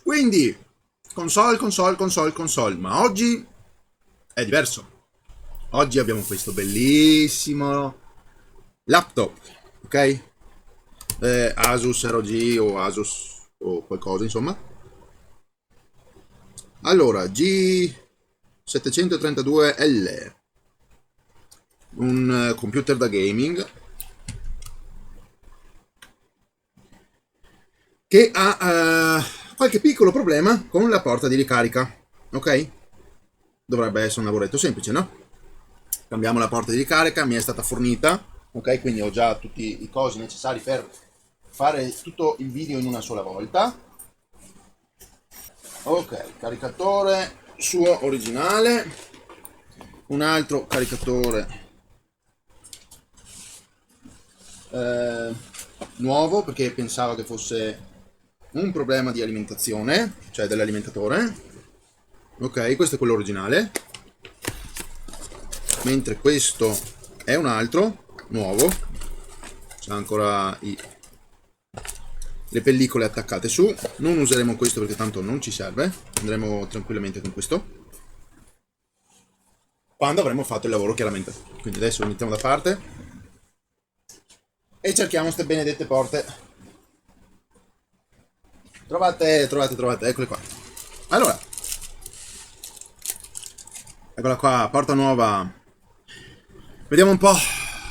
Quindi, console, ma oggi è diverso. Oggi abbiamo questo bellissimo laptop, ok? Asus ROG o Asus o qualcosa, insomma. Allora, G732L, un computer da gaming che ha qualche piccolo problema con la porta di ricarica, ok? Dovrebbe essere un lavoretto semplice, no? Cambiamo la porta di ricarica, mi è stata fornita, ok? Quindi ho già tutti i cosi necessari per fare tutto il video in una sola volta. Ok, caricatore suo originale, un altro caricatore eh, nuovo perché pensavo che fosse un problema di alimentazione, cioè dell'alimentatore. Ok, questo è quello originale, mentre questo è un altro nuovo, c'è ancora le pellicole attaccate su. Non useremo questo perché tanto non ci serve, andremo tranquillamente con questo quando avremo fatto il lavoro, chiaramente. Quindi adesso lo mettiamo da parte e cerchiamo queste benedette porte. Trovate, eccole qua. Allora, eccola qua, porta nuova. Vediamo un po'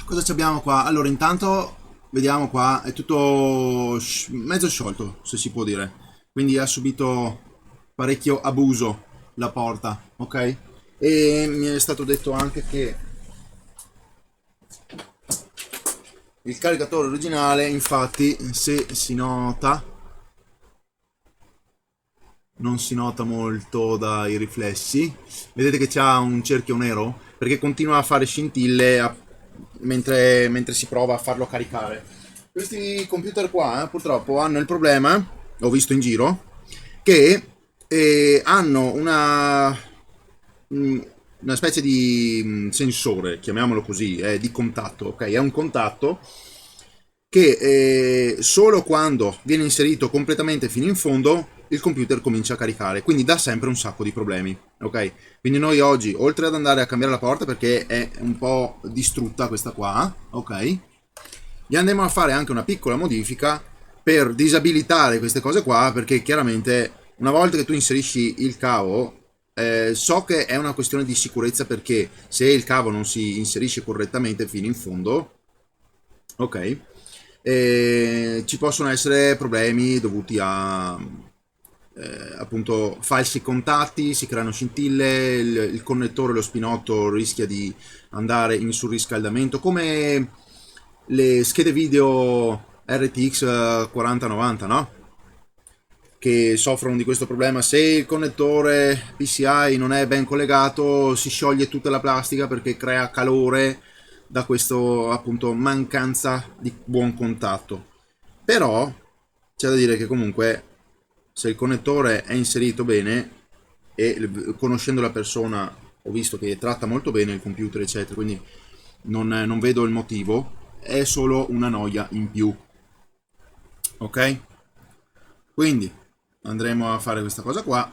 cosa ci abbiamo qua. Allora, intanto vediamo qua, è tutto mezzo sciolto, se si può dire. Quindi ha subito parecchio abuso la porta, ok? E mi è stato detto anche che il caricatore originale, infatti, se si nota, non si nota molto dai riflessi. Vedete che c'ha un cerchio nero? Perché continua a fare scintille mentre si prova a farlo caricare. Questi computer qua purtroppo hanno il problema, l'ho visto in giro, che hanno mm, una specie di sensore, chiamiamolo così, di contatto, ok? È un contatto che solo quando viene inserito completamente fino in fondo il computer comincia a caricare, quindi dà sempre un sacco di problemi, ok? Quindi noi oggi, oltre ad andare a cambiare la porta perché è un po' distrutta questa qua, ok? Gli andremo a fare anche una piccola modifica per disabilitare queste cose qua, perché chiaramente una volta che tu inserisci il cavo, so che è una questione di sicurezza, perché se il cavo non si inserisce correttamente fino in fondo, ok, ci possono essere problemi dovuti a appunto falsi contatti, si creano scintille, il connettore, lo spinotto rischia di andare in surriscaldamento, come le schede video RTX 4090, no? Che soffrono di questo problema. Se il connettore PCI non è ben collegato, si scioglie tutta la plastica perché crea calore da questo appunto mancanza di buon contatto. Però c'è da dire che comunque se il connettore è inserito bene e conoscendo la persona ho visto che tratta molto bene il computer eccetera, quindi non vedo il motivo, è solo una noia in più, ok? Quindi andremo a fare questa cosa qua,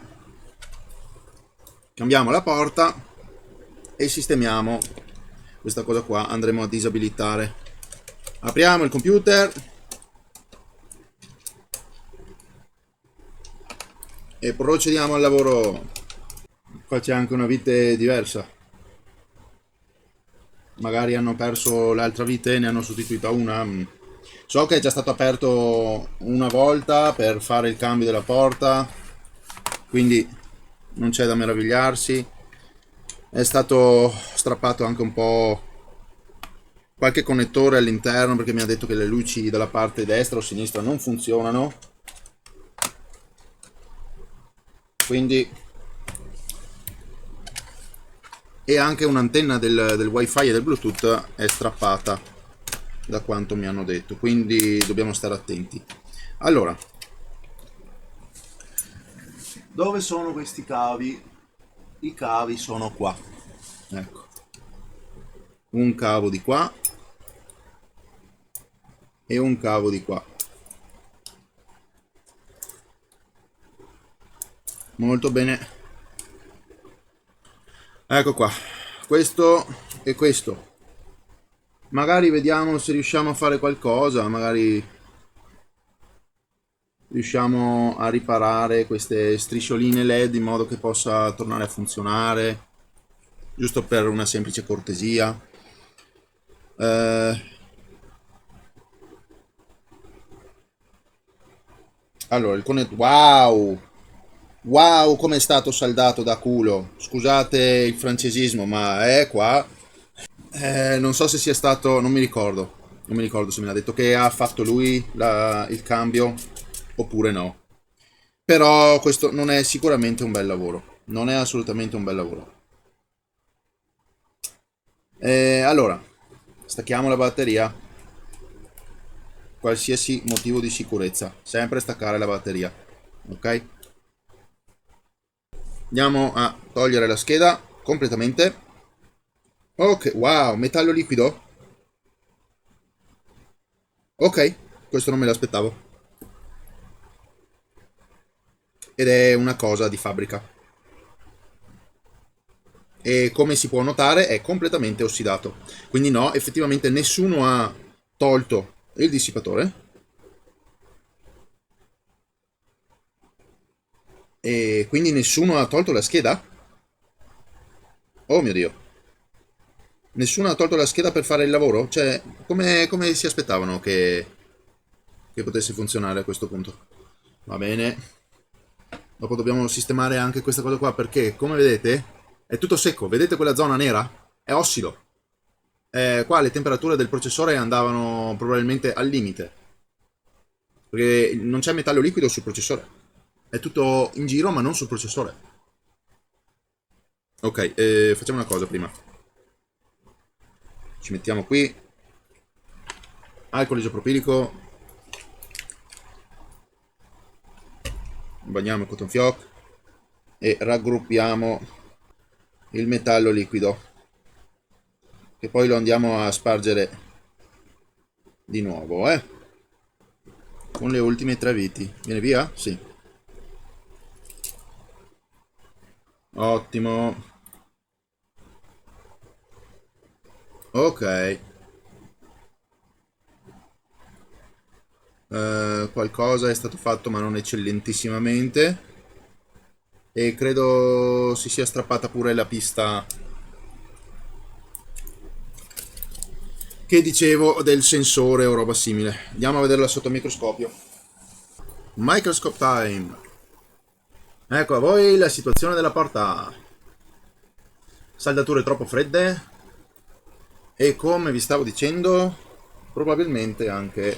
cambiamo la porta e sistemiamo questa cosa qua, andremo a disabilitare. Apriamo il computer e procediamo al lavoro. Qua c'è anche una vite diversa, magari hanno perso l'altra vite e ne hanno sostituita una. So che è già stato aperto una volta per fare il cambio della porta, quindi non c'è da meravigliarsi. È stato strappato anche un po' qualche connettore all'interno, perché mi ha detto che le luci dalla parte destra o sinistra non funzionano, quindi, e anche un'antenna del wifi e del bluetooth è strappata da quanto mi hanno detto, quindi dobbiamo stare attenti. Allora, dove sono questi cavi? I cavi sono qua, ecco, un cavo di qua e un cavo di qua. Molto bene. Ecco qua. Questo e questo. Magari vediamo se riusciamo a fare qualcosa, magari riusciamo a riparare queste striscioline LED in modo che possa tornare a funzionare, giusto per una semplice cortesia. Eh, allora, il connetto... Wow! Wow, come è stato saldato da culo. Scusate il francesismo, ma è qua. Non so se sia stato... Non mi ricordo. Non mi ricordo se me l'ha detto che ha fatto lui il cambio oppure no. Però questo non è sicuramente un bel lavoro. Non è assolutamente un bel lavoro. Allora, stacchiamo la batteria. Qualsiasi motivo di sicurezza. Sempre staccare la batteria. Ok? Andiamo a togliere la scheda completamente. Ok, wow, metallo liquido. Ok, questo non me l'aspettavo. Ed è una cosa di fabbrica. E come si può notare è completamente ossidato. Quindi no, effettivamente nessuno ha tolto il dissipatore. E quindi nessuno ha tolto la scheda? Oh mio Dio. Nessuno ha tolto la scheda per fare il lavoro? Cioè, come si aspettavano che potesse funzionare a questo punto? Va bene. Dopo dobbiamo sistemare anche questa cosa qua perché, come vedete, è tutto secco. Vedete quella zona nera? È ossido. Qua le temperature del processore andavano probabilmente al limite. Perché non c'è metallo liquido sul processore. È tutto in giro ma non sul processore. Ok, facciamo una cosa prima. Ci mettiamo qui. Alcol isopropilico. Bagniamo il cotton fioc. E raggruppiamo il metallo liquido. Che poi lo andiamo a spargere di nuovo, con le ultime tre viti. Viene via? Sì. Ottimo. Ok. Qualcosa è stato fatto ma non eccellentissimamente. E credo si sia strappata pure la pista che dicevo del sensore o roba simile. Andiamo a vederla sotto il microscopio. Microscope time. Ecco a voi la situazione della porta. Saldature troppo fredde e come vi stavo dicendo probabilmente anche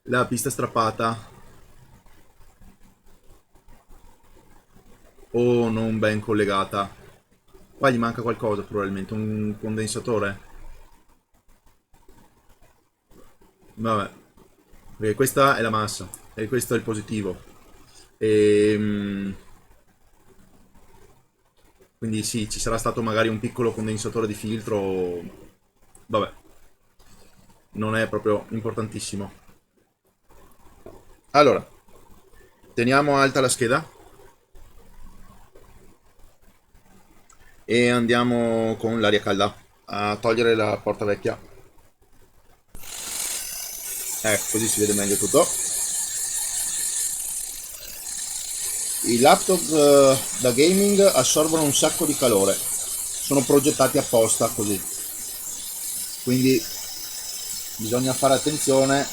la pista strappata o non ben collegata. Qua gli manca qualcosa probabilmente, un condensatore. Vabbè, perché questa è la massa e questo è il positivo. E, quindi sì, ci sarà stato magari un piccolo condensatore di filtro. Vabbè, non è proprio importantissimo. Allora, teniamo alta la scheda e andiamo con l'aria calda a togliere la porta vecchia. Ecco, così si vede meglio tutto. I laptop da gaming assorbono un sacco di calore, sono progettati apposta così, quindi bisogna fare attenzione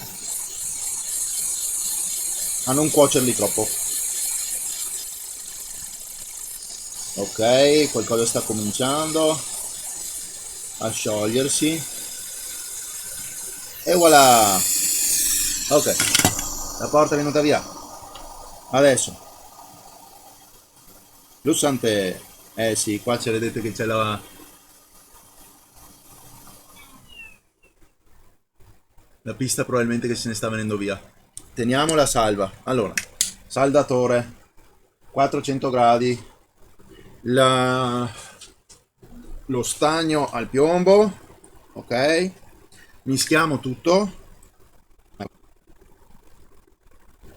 a non cuocerli troppo. Ok, qualcosa sta cominciando a sciogliersi e voilà. Ok, la porta è venuta via. Adesso Lussante. Eh sì, qua ci vedete che c'è la pista probabilmente che se ne sta venendo via. Teniamo la salva. Allora, saldatore 400 gradi, la- lo stagno al piombo, ok, mischiamo tutto.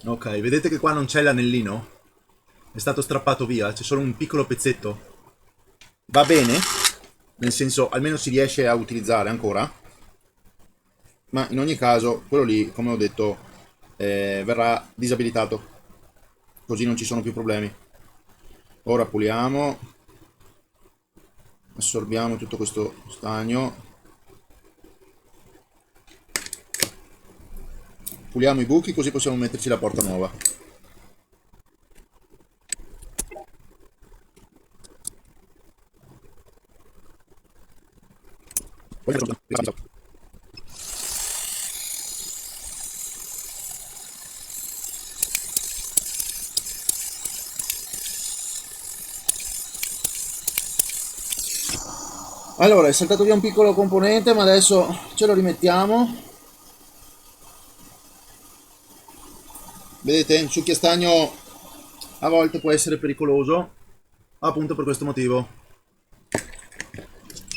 Ok, vedete che qua non c'è l'anellino? È stato strappato via, c'è solo un piccolo pezzetto. Va bene, nel senso almeno si riesce a utilizzare ancora, ma in ogni caso quello lì, come ho detto, verrà disabilitato, così non ci sono più problemi. Ora puliamo, assorbiamo tutto questo stagno, puliamo i buchi così possiamo metterci la porta nuova. Allora, è saltato via un piccolo componente, ma adesso ce lo rimettiamo. Vedete, il succhiastagno a volte può essere pericoloso, Appunto per questo motivo.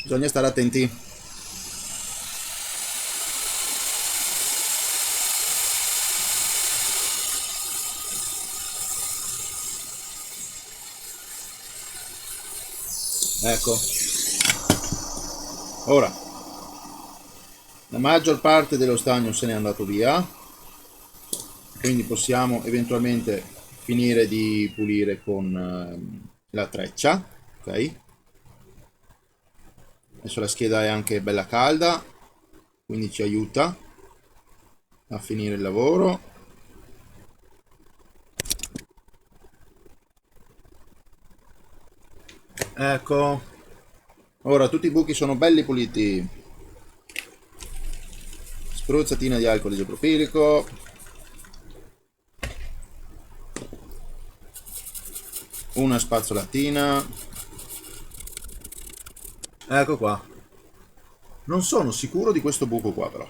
bisogna stare attenti. Ecco, ora la maggior parte dello stagno se n'è andato via, quindi possiamo eventualmente finire di pulire con la treccia, ok? Adesso la scheda è anche bella calda, quindi ci aiuta a finire il lavoro. Ecco. Ora tutti i buchi sono belli puliti. Spruzzatina di alcol isopropilico. Una spazzolatina. Ecco qua. Non sono sicuro di questo buco qua però.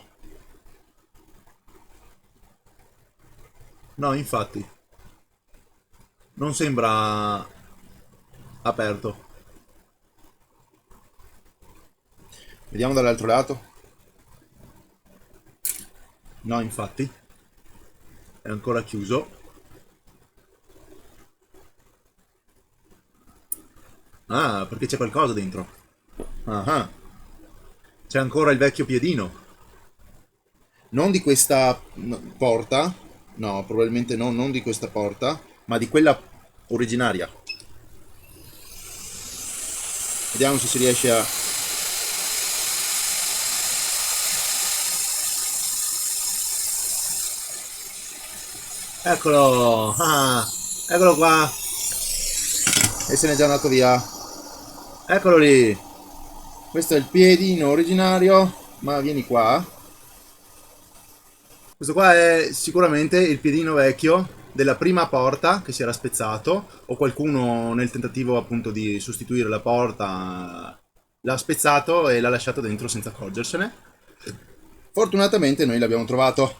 No, infatti. Non sembra aperto. Vediamo dall'altro lato. No, infatti. È ancora chiuso. Ah, perché c'è qualcosa dentro. Ah, ah. C'è ancora il vecchio piedino. Non di questa porta. No, probabilmente no, non di questa porta, ma di quella originaria. Vediamo se si riesce a... Eccolo. Ah, eccolo qua. E se n'è già andato via. Eccolo lì. Questo è il piedino originario, ma vieni qua. Questo qua è sicuramente il piedino vecchio della prima porta che si era spezzato, o qualcuno nel tentativo appunto di sostituire la porta l'ha spezzato e l'ha lasciato dentro senza accorgersene. Fortunatamente noi l'abbiamo trovato,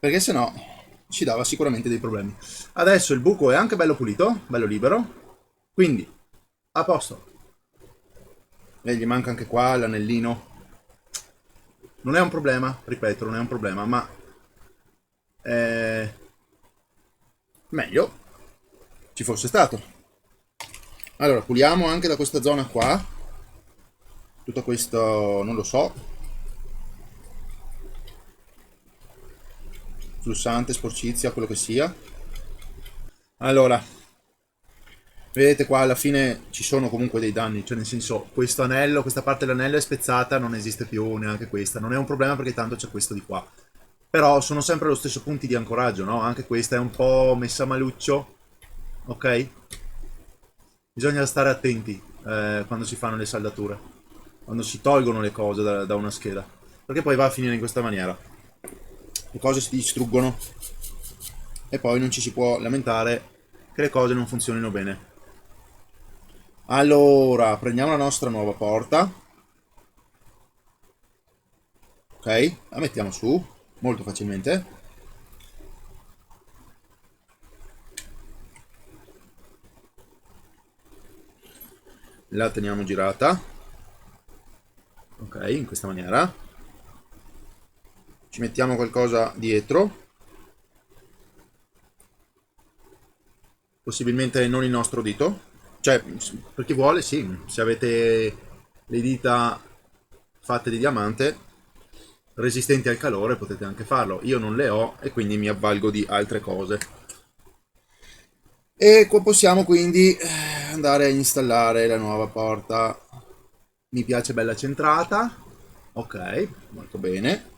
perché sennò ci dava sicuramente dei problemi. Adesso il buco è anche bello pulito, bello libero, quindi a posto. E gli manca anche qua l'anellino. Non è un problema, ripeto, non è un problema, ma eh, Meglio ci fosse stato. Allora, puliamo anche da questa zona qua. Tutto questo, non lo so, flussante, sporcizia, quello che sia. Allora, vedete qua alla fine ci sono comunque dei danni, cioè nel senso questo anello, questa parte dell'anello è spezzata, non esiste più neanche questa, non è un problema perché tanto c'è questo di qua. Però sono sempre lo stesso punti di ancoraggio, no? Anche questa è un po' messa maluccio, ok? Bisogna stare attenti quando si fanno le saldature, quando si tolgono le cose da una scheda, perché poi va a finire in questa maniera. le cose si distruggono e poi non ci si può lamentare. Che le cose non funzionino bene. Allora, prendiamo la nostra nuova porta. Ok, la mettiamo su molto facilmente. La teniamo girata. Ok, in questa maniera. Ci mettiamo qualcosa dietro. possibilmente non il nostro dito, cioè per chi vuole sì, se avete le dita fatte di diamante resistenti al calore potete anche farlo, io non le ho e quindi mi avvalgo di altre cose. E qua possiamo quindi andare a installare la nuova porta. Mi piace bella centrata, ok, molto bene.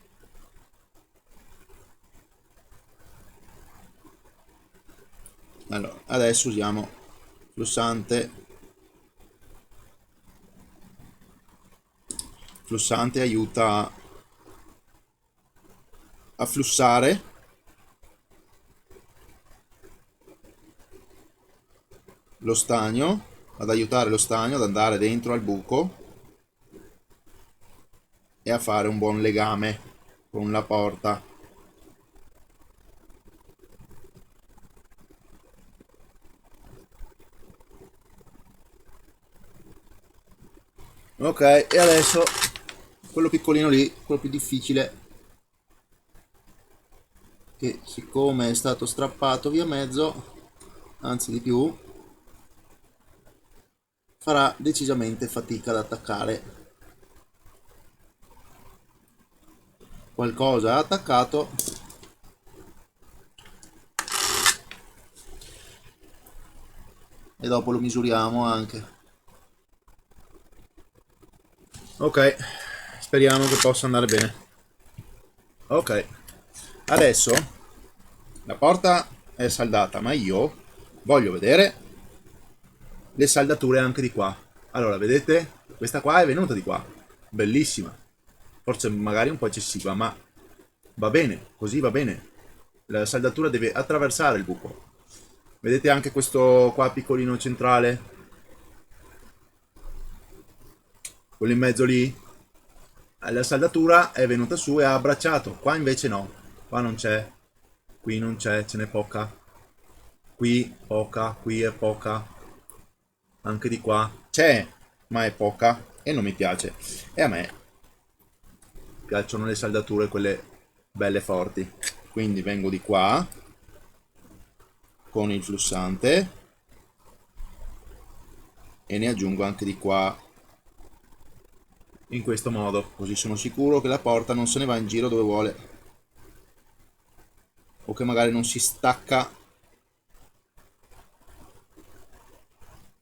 Allora, adesso usiamo flussante. Flussante aiuta a flussare lo stagno, ad aiutare lo stagno ad andare dentro al buco e a fare un buon legame con la porta. Ok, e adesso quello piccolino lì, quello più difficile, che siccome è stato strappato via mezzo, anzi di più, farà decisamente fatica ad attaccare. Qualcosa ha attaccato. E dopo lo misuriamo anche. Ok, speriamo che possa andare bene. Ok, adesso la porta è saldata, ma io voglio vedere le saldature anche di qua. Allora, vedete? Questa qua è venuta di qua. Bellissima. Forse magari un po' eccessiva, ma va bene, così va bene. La saldatura deve attraversare il buco. Vedete anche questo qua piccolino centrale? Quello in mezzo lì? La saldatura è venuta su e ha abbracciato. Qua invece no. Qua non c'è. Qui non c'è, ce n'è poca. Qui poca, qui è poca. Anche di qua c'è, ma è poca e non mi piace. E a me piacciono le saldature, quelle belle forti. Quindi vengo di qua con il flussante e ne aggiungo anche di qua in questo modo, così sono sicuro che la porta non se ne va in giro dove vuole o che magari non si stacca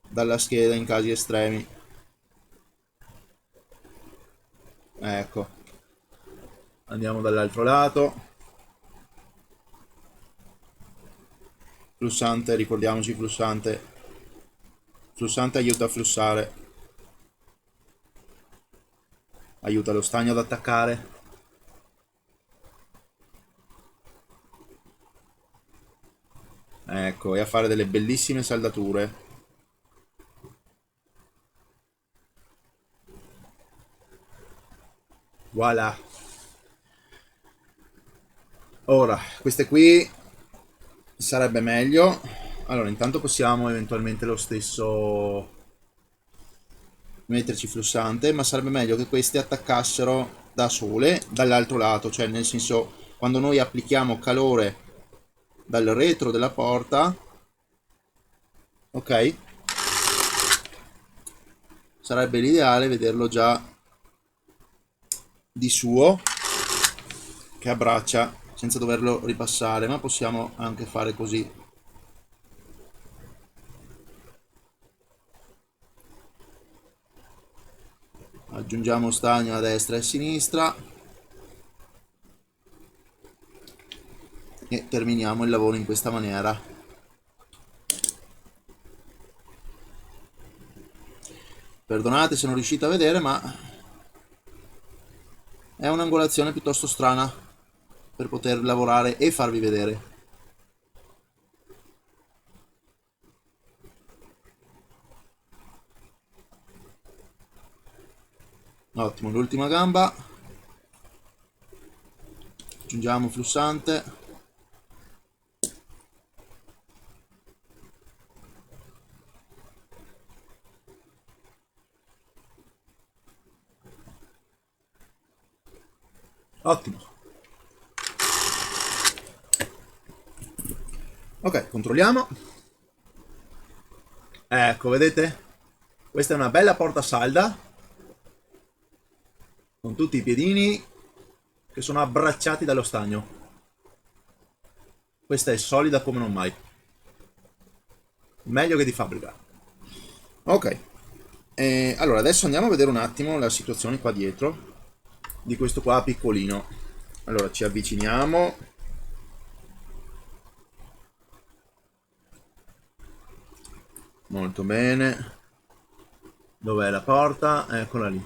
dalla scheda in casi estremi. Ecco, andiamo dall'altro lato. Flussante, ricordiamoci flussante. Flussante aiuta a flussare, aiuta lo stagno ad attaccare. Ecco, e a fare delle bellissime saldature. Voilà. Ora, queste qui sarebbe meglio. Allora, intanto possiamo eventualmente lo stesso metterci flussante, ma sarebbe meglio che queste attaccassero da sole dall'altro lato, cioè nel senso quando noi applichiamo calore dal retro della porta, ok? Sarebbe l'ideale vederlo già di suo che abbraccia senza doverlo ripassare, ma possiamo anche fare così. Aggiungiamo stagno a destra e a sinistra e terminiamo il lavoro in questa maniera. Perdonate se non riuscite a vedere, ma è un'angolazione piuttosto strana per poter lavorare e farvi vedere. Ottimo, l'ultima gamba. Aggiungiamo flussante. Ottimo. Ok, controlliamo. Ecco, vedete? Questa è una bella porta salda con tutti i piedini che sono abbracciati dallo stagno. Questa è solida come non mai. Meglio che di fabbrica. Ok. Allora, adesso andiamo a vedere un attimo la situazione qua dietro di questo qua piccolino. Allora, ci avviciniamo. Molto bene. Dov'è la porta? Eccola lì.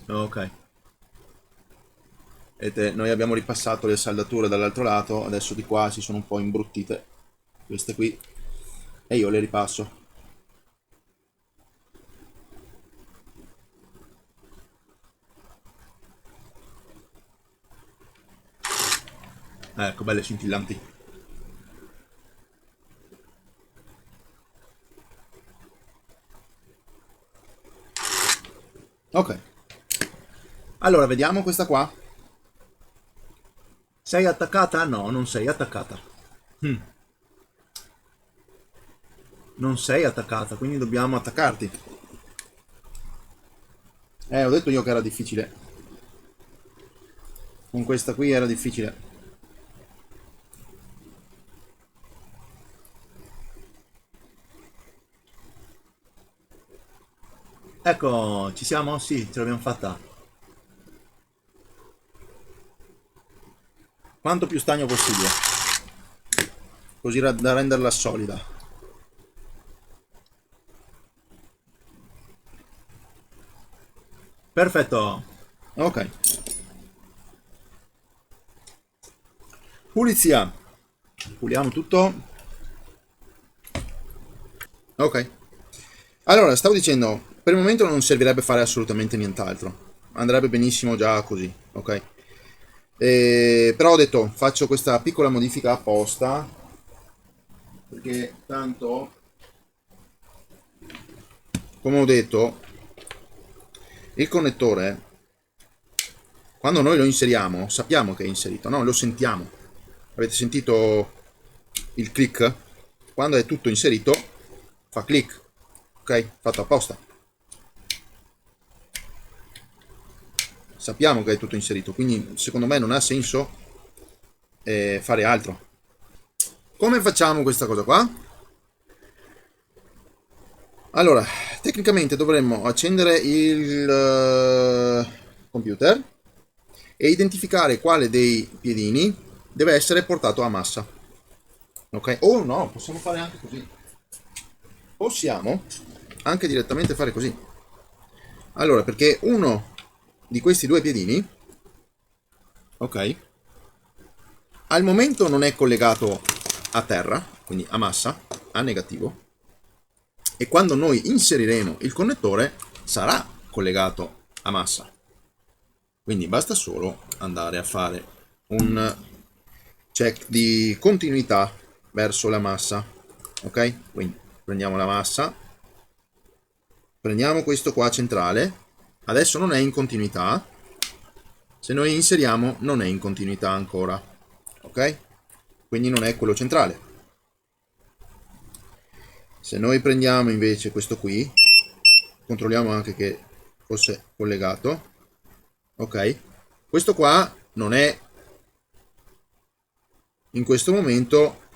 Ok. Vedete, noi abbiamo ripassato le saldature dall'altro lato, adesso di qua si sono un po' imbruttite, queste qui, e io le ripasso. Ecco, belle scintillanti. Ok. Allora, vediamo questa qua. Sei attaccata? No, non sei attaccata. Non sei attaccata, quindi dobbiamo Attaccarti. Ho detto io che era difficile. Con questa qui era difficile. Ecco, ci siamo? Sì, ce l'abbiamo fatta. Quanto più stagno possibile, così da renderla solida. Perfetto. Ok. Pulizia. Puliamo tutto. Ok. Allora, stavo dicendo, per il momento non servirebbe fare assolutamente nient'altro. Andrebbe benissimo già così, ok? Però ho detto, faccio questa piccola modifica apposta, perché tanto, come ho detto, il connettore, quando noi lo inseriamo, sappiamo che è inserito, no? Lo sentiamo. Avete sentito il click? Quando è tutto inserito, fa click, ok? Fatto apposta. Sappiamo che è tutto inserito, quindi secondo me non ha senso fare altro. Come facciamo questa cosa qua? Allora, tecnicamente dovremmo accendere il computer e identificare quale dei piedini deve essere portato a massa. Ok? O no, possiamo fare anche così. Possiamo anche direttamente fare così. Allora, perché uno di questi due piedini, ok, al momento non è collegato a terra, quindi a massa, a negativo, e quando noi inseriremo il connettore sarà collegato a massa. Quindi basta solo andare a fare un check di continuità verso la massa. Ok? Quindi prendiamo la massa, prendiamo questo qua centrale, adesso non è in continuità, se noi inseriamo non è in continuità ancora, ok? Quindi non è quello centrale. Se noi prendiamo invece questo qui, controlliamo anche che fosse collegato, ok? Questo qua non è in questo momento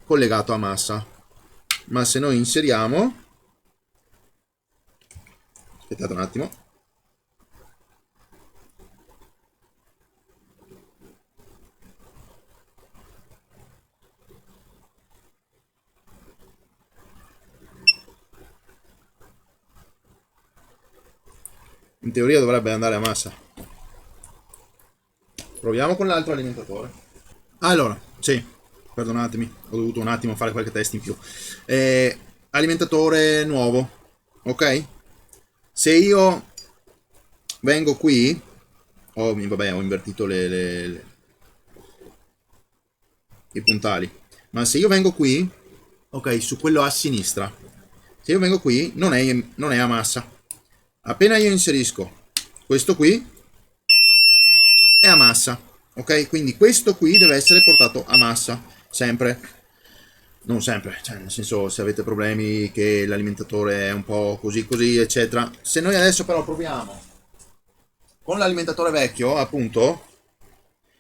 collegato a massa, ma se noi inseriamo, aspettate un attimo, in teoria dovrebbe andare a massa. Proviamo con l'altro alimentatore. Allora, sì, perdonatemi, ho dovuto un attimo fare qualche test in più. Alimentatore nuovo, ok? Se io vengo qui, vabbè, ho invertito i puntali, ma se io vengo qui, ok, su quello a sinistra, se io vengo qui non è a massa. Appena io inserisco questo qui è a massa, ok? Quindi questo qui deve essere portato a massa, sempre. non sempre, cioè nel senso se avete problemi che l'alimentatore è un po' così così eccetera. Se noi adesso però proviamo con l'alimentatore vecchio appunto,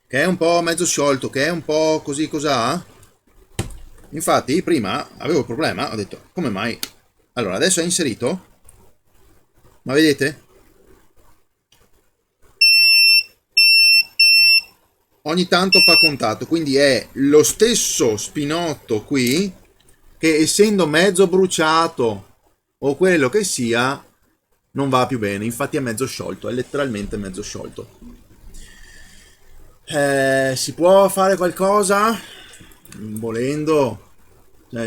che è un po' mezzo sciolto, che è un po' così cosà, infatti prima avevo il problema, ho detto come mai? Allora adesso è inserito, ma vedete? Ogni tanto fa contatto, quindi è lo stesso spinotto qui che essendo mezzo bruciato o quello che sia non va più bene, infatti è mezzo sciolto, è letteralmente mezzo sciolto. Si può fare qualcosa? Volendo,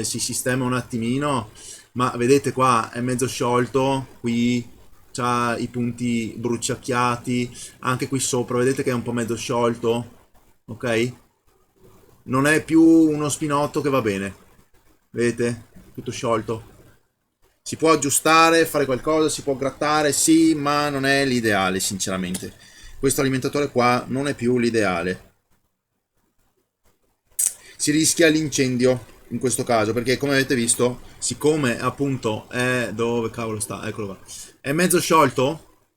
si sistema un attimino, ma vedete qua è mezzo sciolto, qui c'ha i punti bruciacchiati, anche qui sopra vedete che è un po' mezzo sciolto, ok? Non è più uno spinotto che va bene, vedete? Tutto sciolto. Si può aggiustare, fare qualcosa, si può grattare, sì, ma non è l'ideale, sinceramente. Questo alimentatore qua non è più l'ideale. Si rischia l'incendio in questo caso, perché come avete visto, siccome appunto è dove cavolo sta, eccolo qua. È mezzo sciolto,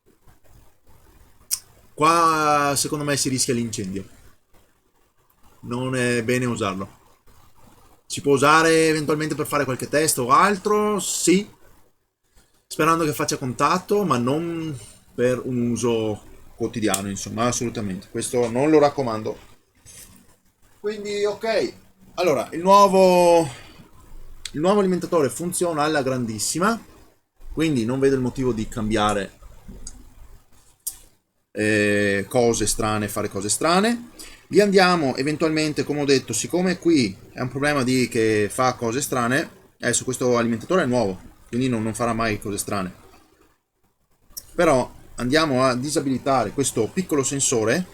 qua secondo me si rischia l'incendio. Non è bene usarlo. Si può usare eventualmente per fare qualche test o altro, sì, sperando che faccia contatto, ma non per un uso quotidiano, insomma, assolutamente. Questo non lo raccomando. Quindi, ok. Allora, il nuovo alimentatore funziona alla grandissima, quindi non vedo il motivo di cambiare cose strane, fare cose strane. Li andiamo eventualmente, come ho detto, siccome qui è un problema di che fa cose strane, adesso questo alimentatore è nuovo, quindi non farà mai cose strane. Però andiamo a disabilitare questo piccolo sensore,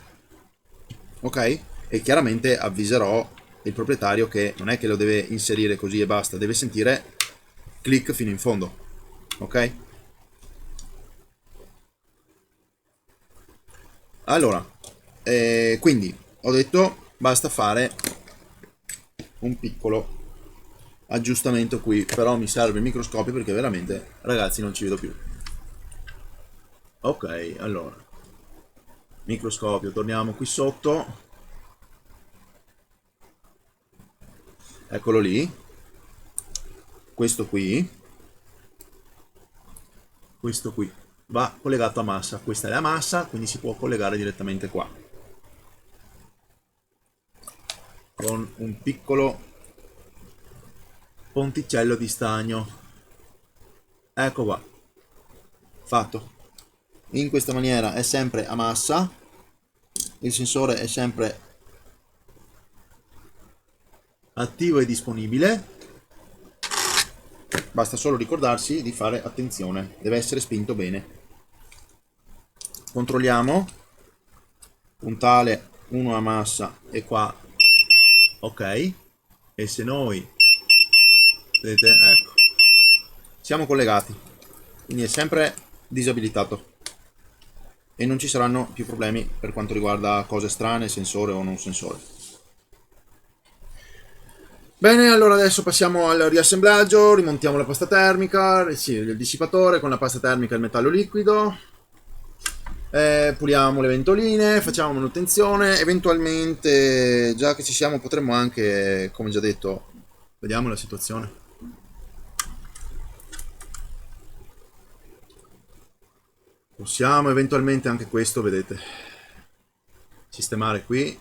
ok? E chiaramente avviserò il proprietario che non è che lo deve inserire così e basta, deve sentire click fino in fondo, ok? Allora, quindi ho detto basta fare un piccolo aggiustamento qui, però mi serve il microscopio perché veramente ragazzi non ci vedo più. Ok, allora microscopio, torniamo qui sotto, eccolo lì, questo qui va collegato a massa, questa è la massa, quindi si può collegare direttamente qua con un piccolo ponticello di stagno. Ecco qua, fatto. In questa maniera è sempre a massa, il sensore è sempre attivo e disponibile, basta solo ricordarsi di fare attenzione, deve essere spinto bene. Controlliamo, puntale 1 a massa e qua ok, e se noi vedete, ecco, siamo collegati, quindi è sempre disabilitato e non ci saranno più problemi per quanto riguarda cose strane, sensore o non sensore. Bene, allora adesso passiamo al riassemblaggio, rimontiamo la pasta termica, sì, il dissipatore con la pasta termica e il metallo liquido, puliamo le ventoline, facciamo manutenzione, eventualmente già che ci siamo potremmo anche, come già detto, vediamo la situazione. Possiamo eventualmente anche questo, vedete, sistemare qui,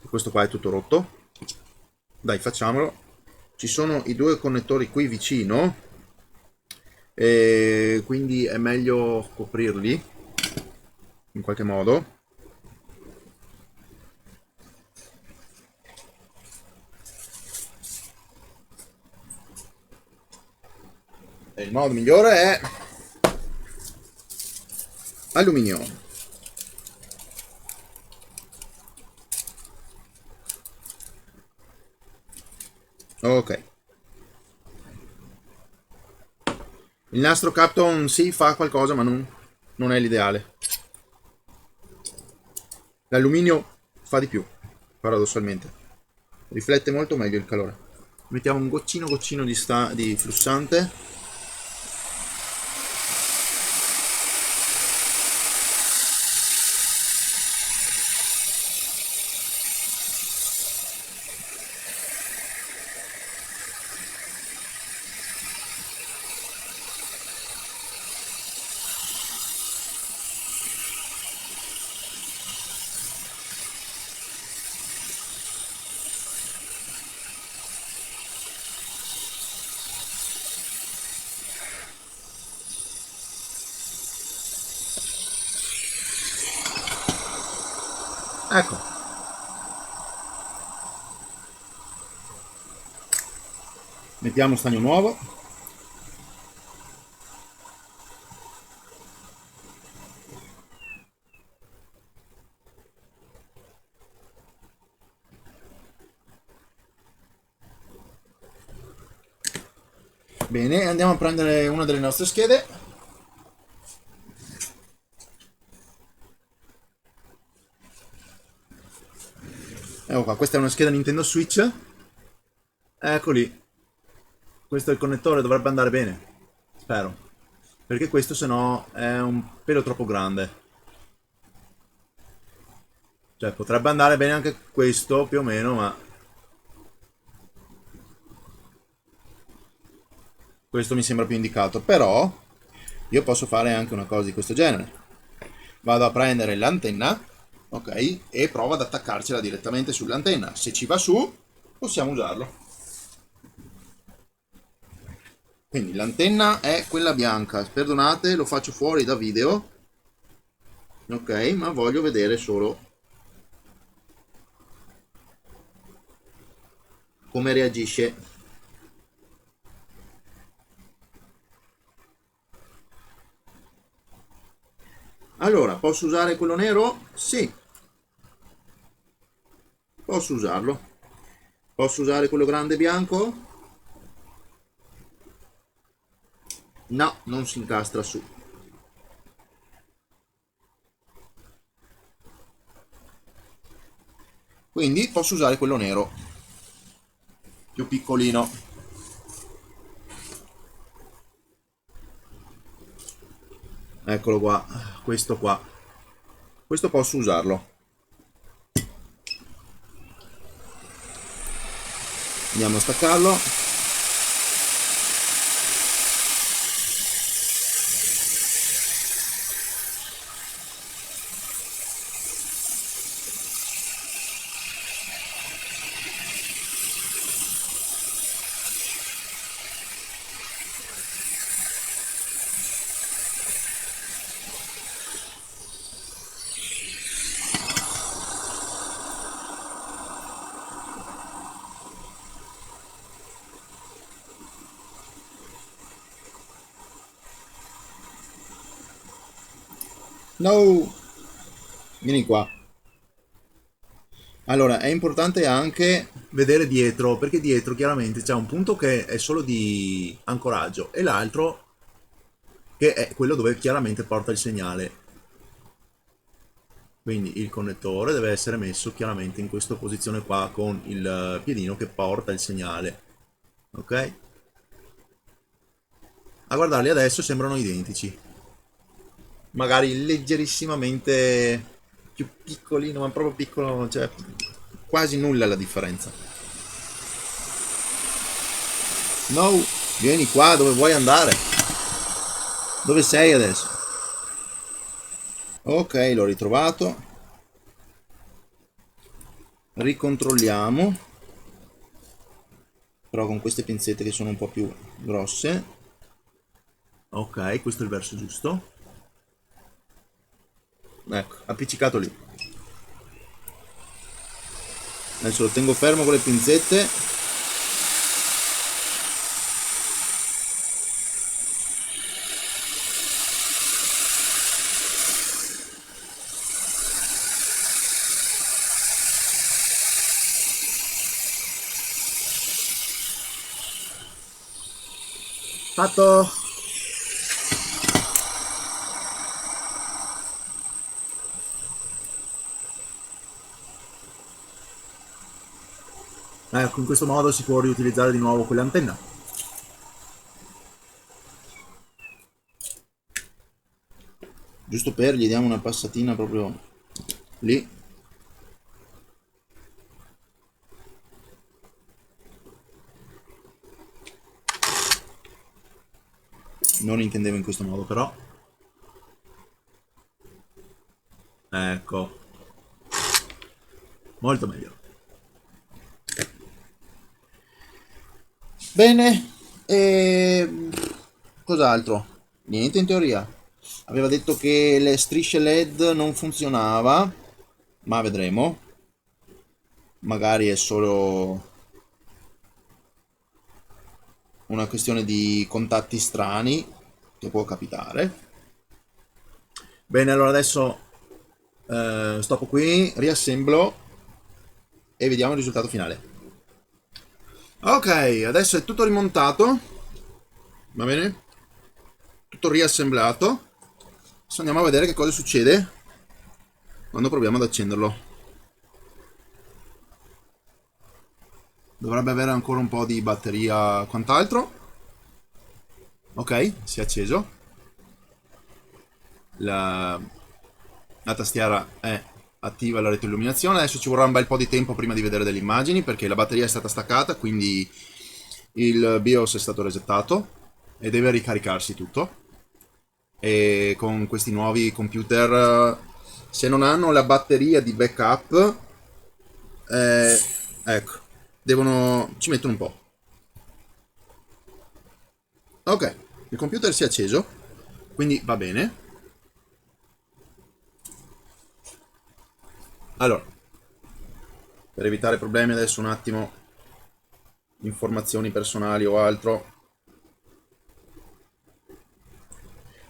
questo qua è tutto rotto, dai facciamolo, ci sono i due connettori qui vicino, e quindi è meglio coprirli in qualche modo. E il modo migliore è alluminio. Ok. Il nastro Capton sì, fa qualcosa, ma non è l'ideale. L'alluminio fa di più, paradossalmente. Riflette molto meglio il calore. Mettiamo un goccino di flussante. Ecco, mettiamo stagno nuovo. Bene, andiamo a prendere una delle nostre schede. Ecco qua, questa è una scheda Nintendo Switch. Ecco lì. Questo è il connettore, dovrebbe andare bene. Spero. Perché questo se no è un pelo troppo grande. Cioè potrebbe andare bene anche questo più o meno, ma questo mi sembra più indicato. Però io posso fare anche una cosa di questo genere. Vado a prendere l'antenna, ok, e provo ad attaccarcela direttamente sull'antenna. Se ci va su, possiamo usarlo. Quindi l'antenna è quella bianca, perdonate, lo faccio fuori da video, ok, ma voglio vedere solo come reagisce. Allora, posso usare quello nero? Sì, posso usarlo. Posso usare quello grande bianco? No, non si incastra su. Quindi posso usare quello nero, più piccolino. Eccolo qua, questo qua. Questo posso usarlo. Andiamo a staccarlo. No! Vieni qua. Allora, è importante anche vedere dietro, perché dietro chiaramente c'è un punto che è solo di ancoraggio e l'altro che è quello dove chiaramente porta il segnale. Quindi il connettore deve essere messo chiaramente in questa posizione qua con il piedino che porta il segnale. Ok? A guardarli adesso sembrano identici. Magari leggerissimamente più piccolino, ma proprio piccolo, cioè quasi nulla la differenza. No, vieni qua, dove vuoi andare? Dove sei adesso? Ok, l'ho ritrovato. Ricontrolliamo. Però con queste pinzette che sono un po' più grosse. Ok, questo è il verso giusto. Ecco, appiccicato lì. Adesso lo tengo fermo con le pinzette. Fatto! Ecco, in questo modo si può riutilizzare di nuovo quell'antenna. Giusto per gli diamo una passatina proprio lì. Non intendevo in questo modo, però. Ecco, molto meglio. Bene, e cos'altro? Niente in teoria. Aveva detto che le strisce LED non funzionava, ma vedremo. Magari è solo una questione di contatti strani che può capitare. Bene, allora adesso stoppo qui, riassemblo E vediamo il risultato finale. Ok, adesso è tutto rimontato, Va bene? Tutto riassemblato. Adesso andiamo a vedere che cosa succede quando proviamo ad accenderlo. Dovrebbe avere ancora un po' di batteria quant'altro. Ok, si è acceso. La tastiera è attiva, la retroilluminazione. Adesso ci vorrà un bel po' di tempo prima di vedere delle immagini perché la batteria è stata staccata, quindi il BIOS è stato resettato e deve ricaricarsi tutto. E con questi nuovi computer, se non hanno la batteria di backup, eh, ecco, ci mettono un po'. Ok, il computer si è acceso, quindi va bene. Allora, per evitare problemi adesso un attimo, informazioni personali o altro,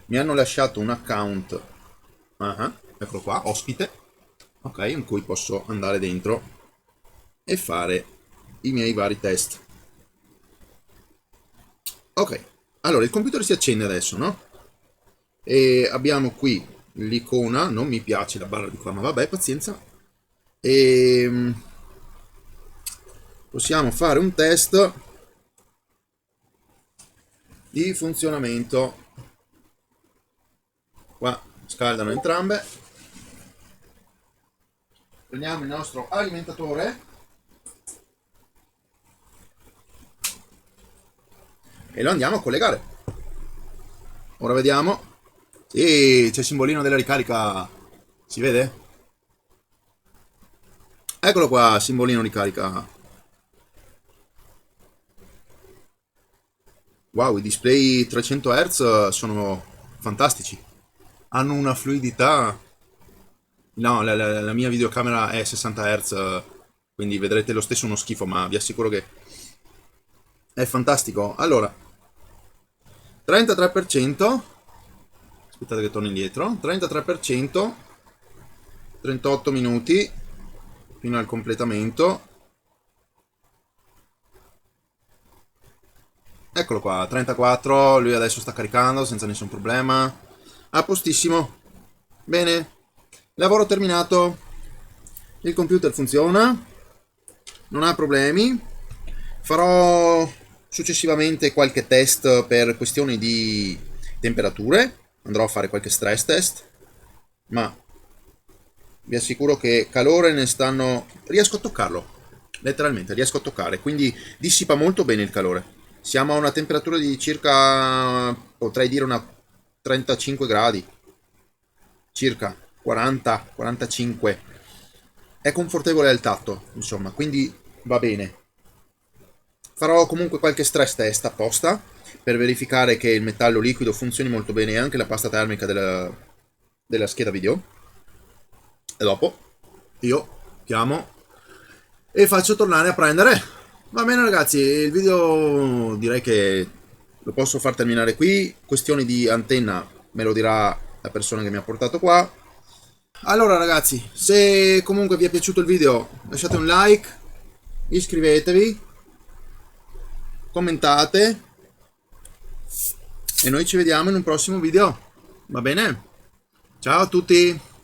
mi hanno lasciato un account, eccolo qua, ospite, ok, in cui posso andare dentro e fare i miei vari test. Ok, allora il computer si accende adesso, no? E abbiamo qui l'icona, non mi piace la barra di qua, ma vabbè, pazienza. E possiamo fare un test di funzionamento. Qua scaldano entrambe. Prendiamo il nostro alimentatore e lo andiamo a collegare. Ora vediamo. Sì, c'è il simbolino della ricarica. Si vede? Eccolo qua, simbolino ricarica. Wow, i display 300 Hz sono fantastici. Hanno una fluidità. No, la mia videocamera è 60 Hz, quindi vedrete lo stesso uno schifo, ma vi assicuro che è fantastico. Allora, 33%. Aspettate che torno indietro. 33%. 38 minuti fino al completamento. Eccolo qua, 34, lui adesso sta caricando senza nessun problema. A postissimo. Bene, lavoro terminato. Il computer funziona, non ha problemi. Farò successivamente qualche test per questioni di temperature. Andrò a fare qualche stress test, ma vi assicuro che calore ne stanno. Riesco a toccarlo, letteralmente riesco a toccare, quindi dissipa molto bene il calore. Siamo a una temperatura di circa, potrei dire una 35 gradi, circa 40, 45. È confortevole al tatto, insomma, quindi va bene. Farò comunque qualche stress test apposta per verificare che il metallo liquido funzioni molto bene e anche la pasta termica della scheda video. E dopo io chiamo e faccio tornare a prendere. Va bene ragazzi, il video direi che lo posso far terminare qui. Questioni di antenna me lo dirà la persona che mi ha portato qua. Allora ragazzi, se comunque vi è piaciuto il video lasciate un like, iscrivetevi, commentate e noi ci vediamo in un prossimo video. Va bene? Ciao a tutti!